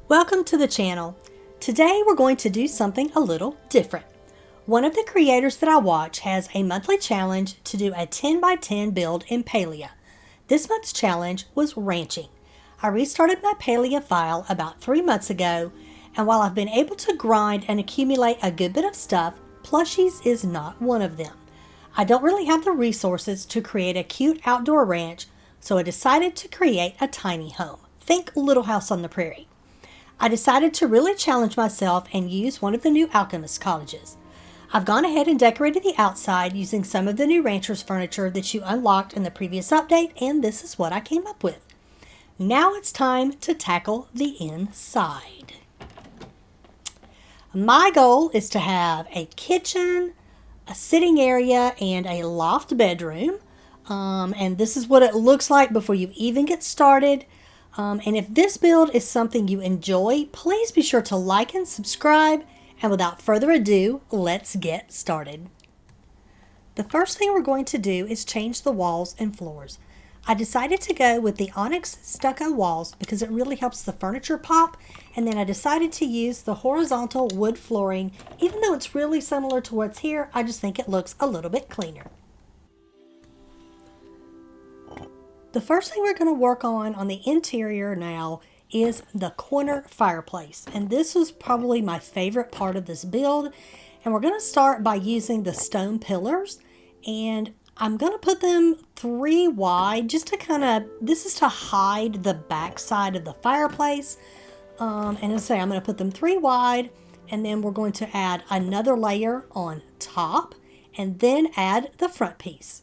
Welcome to the channel. Today we're going to do something a little different. One of the creators that I watch has a monthly challenge to do a 10 by 10 build in Palia. This month's challenge was ranching. I restarted my Palia file about 3 months ago, and while I've been able to grind and accumulate a good bit of stuff, plushies is not one of them. I don't really have the resources to create a cute outdoor ranch, so I decided to create a tiny home. Think Little House on the Prairie. I decided to really challenge myself and use one of the new Alchemist cottages. I've gone ahead and decorated the outside using some of the new rancher's furniture that you unlocked in the previous update, and this is what I came up with. Now it's time to tackle the inside. My goal is to have a kitchen, a sitting area, and a loft bedroom. And this is what it looks like before you even get started. And if this build is something you enjoy, please be sure to like and subscribe. And without further ado, let's get started. The first thing we're going to do is change the walls and floors. I decided to go with the onyx stucco walls because it really helps the furniture pop. And then I decided to use the horizontal wood flooring. Even though it's really similar to what's here, I just think it looks a little bit cleaner. The first thing we're going to work on the interior now is the corner fireplace. And this was probably my favorite part of this build. And we're going to start by using the stone pillars. And I'm going to put them 3 wide just to this is to hide the back side of the fireplace. And as I say, I'm going to put them 3 wide. And then we're going to add another layer on top. And then add the front piece.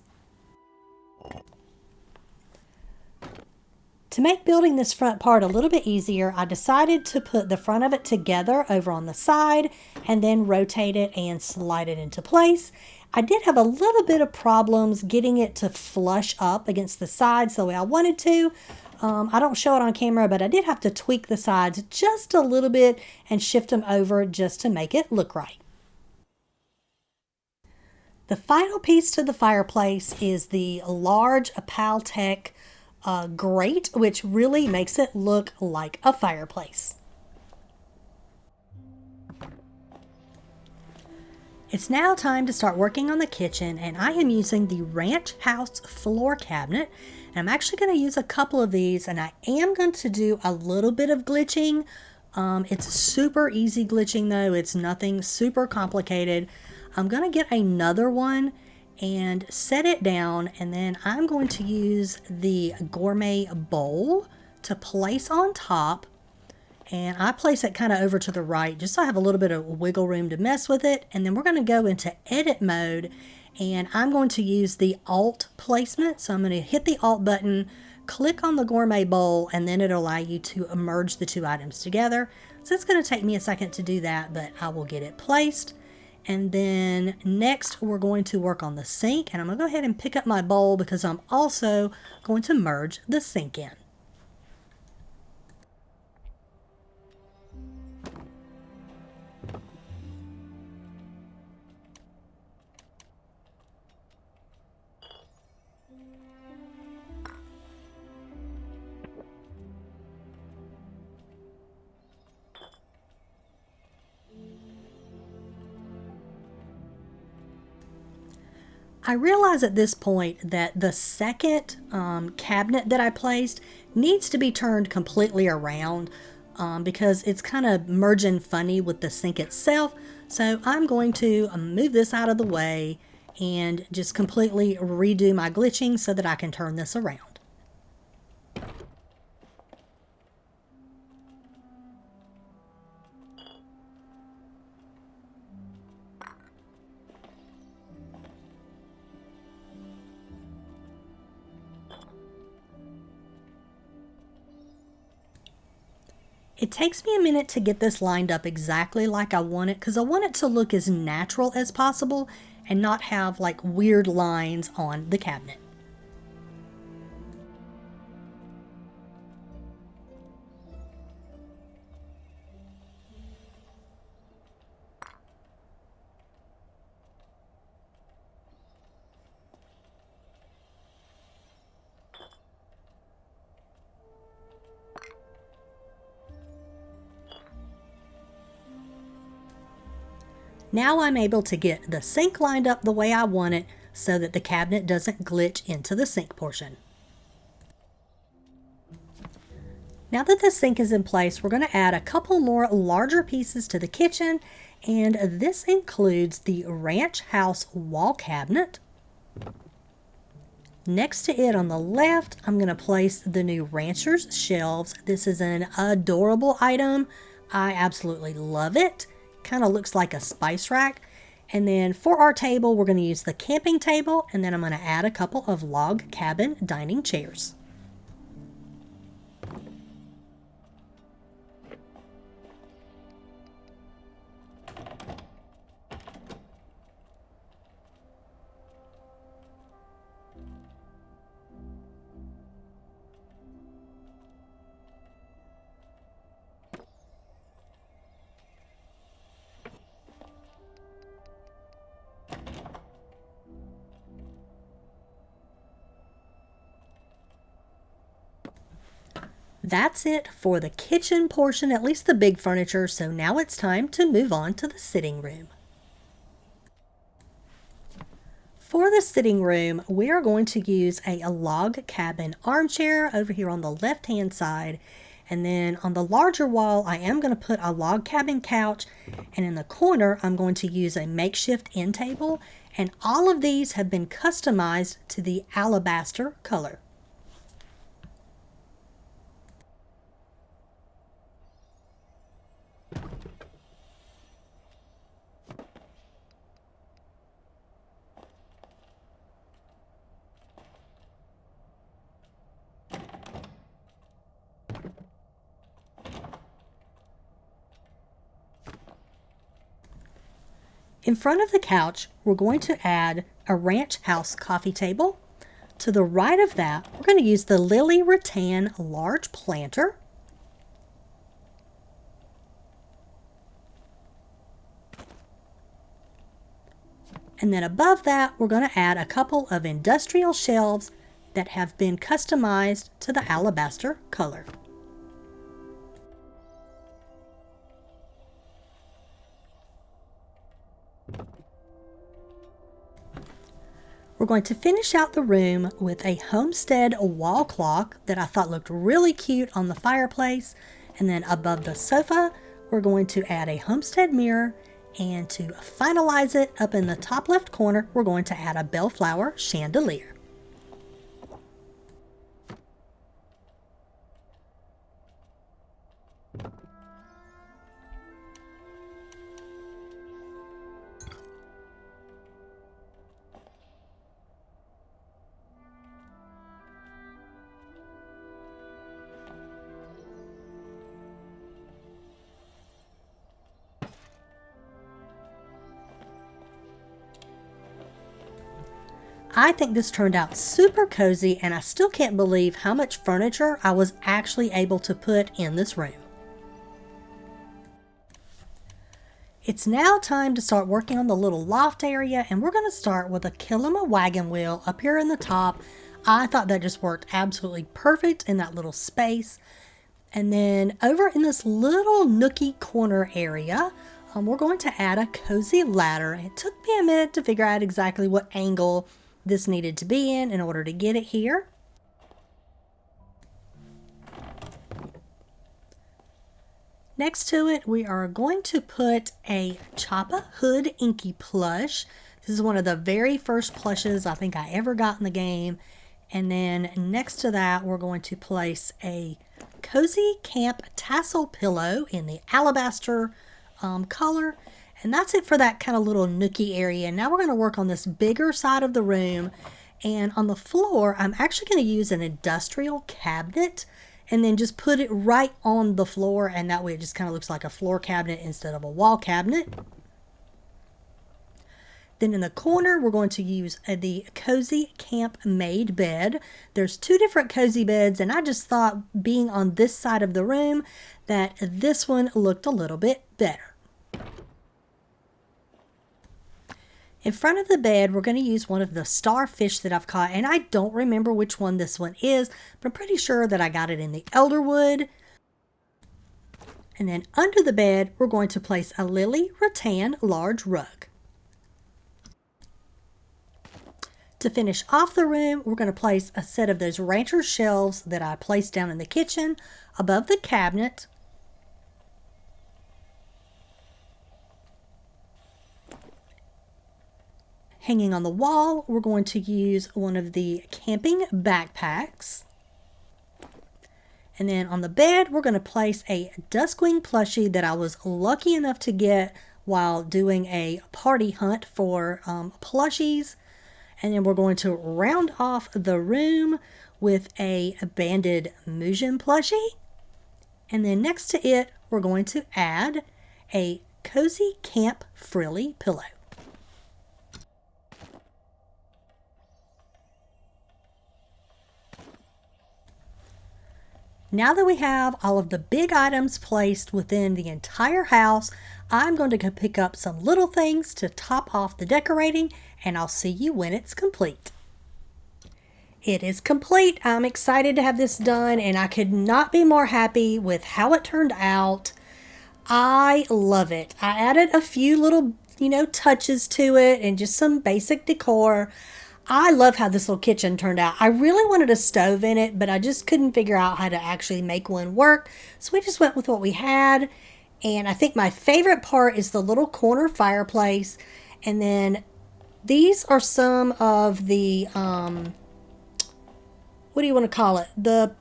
To make building this front part a little bit easier, I decided to put the front of it together over on the side and then rotate it and slide it into place. I did have a little bit of problems getting it to flush up against the sides the way I wanted to. I don't show it on camera, but I did have to tweak the sides just a little bit and shift them over just to make it look right. The final piece to the fireplace is the large Paltech grate, which really makes it look like a fireplace. It's now time to start working on the kitchen, and I am using the Ranch House floor cabinet. And I'm actually going to use a couple of these, and I am going to do a little bit of glitching. It's super easy glitching though. It's nothing super complicated. I'm going to get another one and set it down, and then I'm going to use the gourmet bowl to place on top, and I place it kind of over to the right just so I have a little bit of wiggle room to mess with it. And then we're going to go into edit mode, and I'm going to use the alt placement. So I'm going to hit the alt button, click on the gourmet bowl, and then it'll allow you to merge the 2 items together. So it's going to take me a second to do that, but I will get it placed. And then next we're going to work on the sink, and I'm going to go ahead and pick up my bowl because I'm also going to merge the sink in. I realize at this point that the second cabinet that I placed needs to be turned completely around because it's kind of merging funny with the sink itself. So I'm going to move this out of the way and just completely redo my glitching so that I can turn this around. It takes me a minute to get this lined up exactly like I want it because I want it to look as natural as possible and not have like weird lines on the cabinet. Now I'm able to get the sink lined up the way I want it so that the cabinet doesn't glitch into the sink portion. Now that the sink is in place, we're going to add a couple more larger pieces to the kitchen, and this includes the Ranch House wall cabinet. Next to it on the left, I'm going to place the new Rancher's shelves. This is an adorable item. I absolutely love it. Kind of looks like a spice rack. And then for our table, we're going to use the camping table, and then I'm going to add a couple of log cabin dining chairs. That's it for the kitchen portion, at least the big furniture, so now it's time to move on to the sitting room. For the sitting room, we are going to use a log cabin armchair over here on the left-hand side, and then on the larger wall, I am going to put a log cabin couch, and in the corner, I'm going to use a makeshift end table, and all of these have been customized to the alabaster color. In front of the couch, we're going to add a Ranch House coffee table. To the right of that, we're going to use the Lily Rattan large planter. And then above that, we're going to add a couple of industrial shelves that have been customized to the alabaster color. We're going to finish out the room with a homestead wall clock that I thought looked really cute on the fireplace. And then above the sofa, we're going to add a homestead mirror. And to finalize it, up in the top left corner, we're going to add a bellflower chandelier. I think this turned out super cozy, and I still can't believe how much furniture I was actually able to put in this room. It's now time to start working on the little loft area, and we're going to start with a Kilima wagon wheel up here in the top. I thought that just worked absolutely perfect in that little space. And then over in this little nooky corner area, we're going to add a cozy ladder. It took me a minute to figure out exactly what angle this needed to be in order to get it here. Next to it, we are going to put a Choppa Hood Inky plush. This is one of the very first plushes I think I ever got in the game. And then next to that, we're going to place a Cozy Camp tassel pillow in the alabaster color. And that's it for that kind of little nooky area. Now we're going to work on this bigger side of the room. And on the floor, I'm actually going to use an industrial cabinet and then just put it right on the floor. And that way it just kind of looks like a floor cabinet instead of a wall cabinet. Then in the corner, we're going to use the Cozy Camp Made bed. There's two different cozy beds, and I just thought, being on this side of the room, that this one looked a little bit better. In front of the bed, we're going to use one of the starfish that I've caught, and I don't remember which one this one is, but I'm pretty sure that I got it in the elderwood. And then under the bed, we're going to place a lily rattan large rug. To finish off the room, we're going to place a set of those rancher shelves that I placed down in the kitchen above the cabinet. Hanging on the wall, we're going to use one of the camping backpacks. And then on the bed, we're going to place a Duskwing plushie that I was lucky enough to get while doing a party hunt for plushies. And then we're going to round off the room with a banded Muujin plushie. And then next to it, we're going to add a Cozy Camp frilly pillow. Now that we have all of the big items placed within the entire house, I'm going to go pick up some little things to top off the decorating, and I'll see you when it's complete. It is complete. I'm excited to have this done, and I could not be more happy with how it turned out. I love it. I added a few little, touches to it and just some basic decor. I love how this little kitchen turned out. I really wanted a stove in it, but I just couldn't figure out how to actually make one work. So we just went with what we had. And I think my favorite part is the little corner fireplace. And then these are some of the, what do you want to call it? The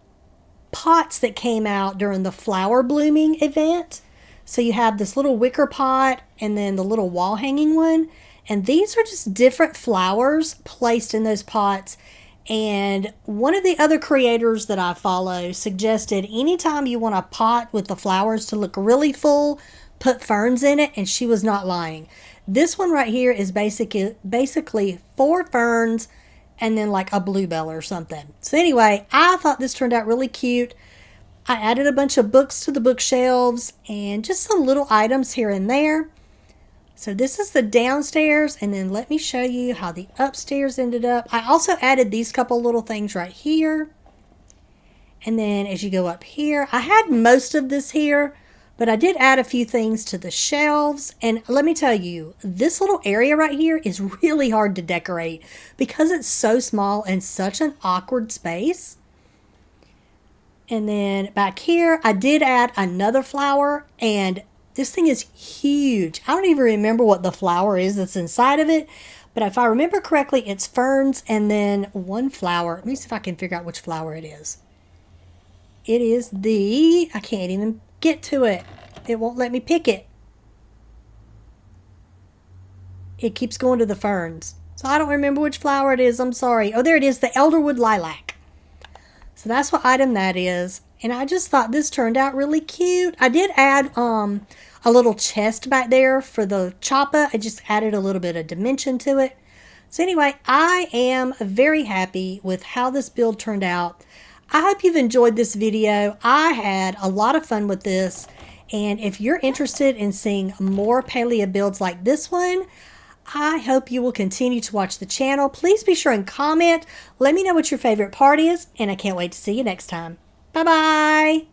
pots that came out during the flower blooming event. So you have this little wicker pot and then the little wall hanging one. And these are just different flowers placed in those pots. And one of the other creators that I follow suggested anytime you want a pot with the flowers to look really full, put ferns in it, and she was not lying. This one right here is basically 4 ferns and then like a bluebell or something. So anyway, I thought this turned out really cute. I added a bunch of books to the bookshelves and just some little items here and there. So this is the downstairs, and then let me show you how the upstairs ended up. I also added these couple little things right here. And then as you go up here, I had most of this here, but I did add a few things to the shelves. And let me tell you, this little area right here is really hard to decorate because it's so small and such an awkward space. And then back here, I did add another flower, and this thing is huge. I don't even remember what the flower is that's inside of it. But if I remember correctly, it's ferns and then one flower. Let me see if I can figure out which flower it is. It is I can't even get to it. It won't let me pick it. It keeps going to the ferns. So I don't remember which flower it is. I'm sorry. Oh, there it is. The Elderwood Lilac. So that's what item that is. And I just thought this turned out really cute. I did add a little chest back there for the choppa. I just added a little bit of dimension to it. So anyway, I am very happy with how this build turned out. I hope you've enjoyed this video. I had a lot of fun with this. And if you're interested in seeing more Palia builds like this one, I hope you will continue to watch the channel. Please be sure and comment. Let me know what your favorite part is, and I can't wait to see you next time. Bye-bye.